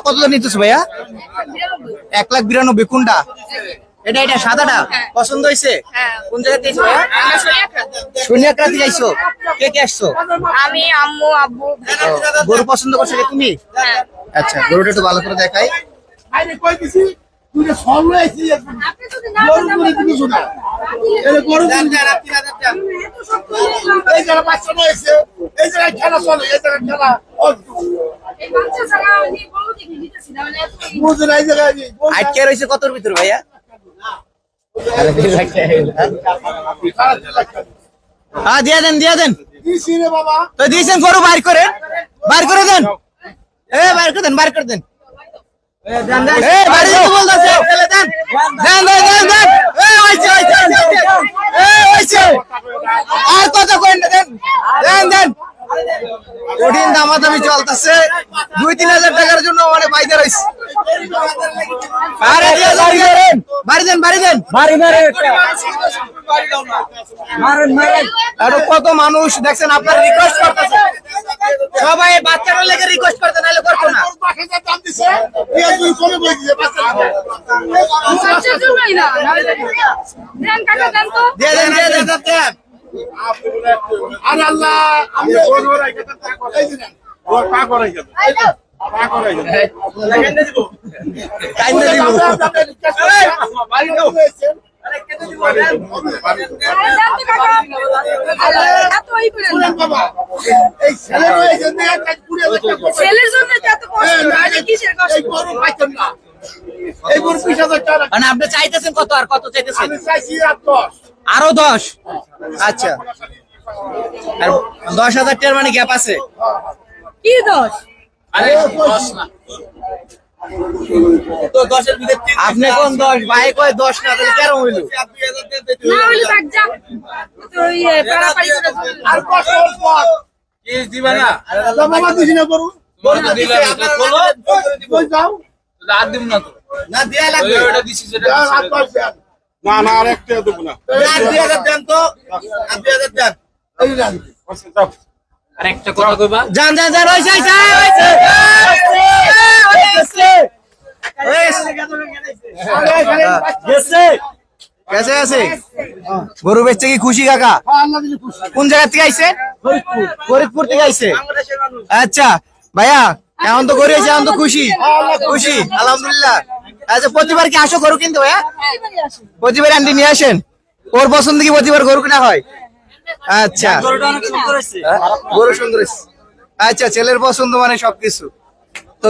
কত নিতেছ ভাইয়া? 1,92,000 কোনটা? এটা এটা সাদাটা পছন্দ হয়েছে? কোন জায়গা থেকে ভাইয়া? সোনিয়াকড়া থেকে আইছো? কে কে আসছো? আমি, আম্মু, আব্বু। গরু পছন্দ করছো তুমি? আচ্ছা, গরুটা একটু ভালো করে দেখাই। আটকে রয়েছে কতর ভিতর ভাইয়া? দিয়ে দেন তো দিয়েছেন, গরু বাইর করে দেন, বাইর করে দেন আর কত দেন কঠিন দামাদামি চলতেছে। 2-3 হাজার টাকার জন্য মানে বাইরে রয়েছে। কত মানুষ দেখছেন, আপনার রিকোয়েস্ট করতেছে সবাই, বাচ্চারা লেগে রিকোয়েস্ট করতে, নাহলে করতো না। মানে আপনি চাইতেছেন কত, আর কত চাইতেছেন? আরো 10। আচ্ছা, আর 10,000 টাকার মানে গ্যাপ আছে কি 10? আপনি কোন 10? ভাই কয় 10 না, তাহলে কেন হইলো? না হইলে থাক যা। তো পারাপারি করে আর কষ্ট পর কেস দিবা না? বাবা দিছি না করু। বড় দিলে তো খোলো, কই যাও? রাত দিম না তো। না দেয়া লাগবে। ওটা দিছি যেটা। না না, আরেকটা দেব না। 2000 দেন তো, 2000 দেন। এই রান। আরেকটা কথা কইবা? যান হইছে। কেসে আছে গরু বেচছে কি খুশি কাকা? কোন জায়গা থেকে আইছে? ফরিদপুর থেকে আইছে। আচ্ছা ভাইয়া, এখন তো গরু এসে এখন তো খুশি আলহামদুলিল্লাহ। আচ্ছা, প্রতিবার কি আসো গরু কিনতে ভাইয়া? প্রতিবার আন্টি নিয়ে আসেন? ওর পছন্দ কি প্রতিবার গরু কিনা হয়? আচ্ছা, গরু সুন্দর। আচ্ছা, ছেলের পছন্দ মানে সবকিছু। তো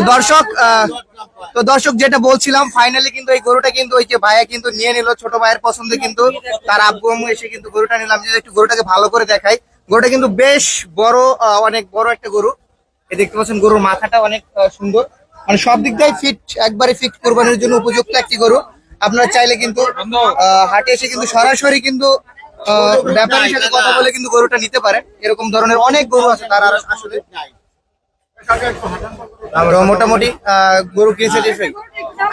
দর্শক যেটা বলছিলাম, ফাইনালি কিন্তু এই গরুটা কিন্তু ওই যে ভাইয়া কিন্তু নিয়ে নিল, ছোট ভাইয়ের পছন্দে কিন্তু তার আব্বু আম্মু এসে কিন্তু গরুটা নিলাম। যে একটু গরুটাকে ভালো করে দেখাই, গরুটা কিন্তু বেশ বড়, অনেক বড় একটা গরু। এই দেখতে পাচ্ছেন, গরুর মাথাটা অনেক সুন্দর, মানে সব দিক দিয়ে ফিট, একবারে ফিট, কোরবানির জন্য উপযুক্ত একটি গরু। আপনারা চাইলে কিন্তু হাটে এসে কিন্তু সরাসরি কিন্তু ব্যাপারীর সাথে কথা বলে কিন্তু গরুটা নিতে পারেন। এরকম ধরনের অনেক গরু আছে তারা আসলে। আমরা মোটামুটি গরু কিনেছে।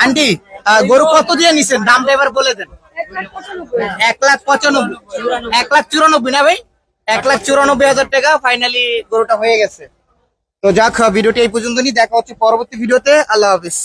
আন্টি, গরু কত দিয়ে নিছেন? দামটা এবার বলে দেন। 1,95,000, 1,94,000 না ভাই? 1,94,000 টাকা ফাইনালি গরুটা হয়ে গেছে। তো যাক, ভিডিওটি এই পর্যন্তই। দেখা হচ্ছে পরবর্তী ভিডিওতে। আল্লাহ হাফিজ।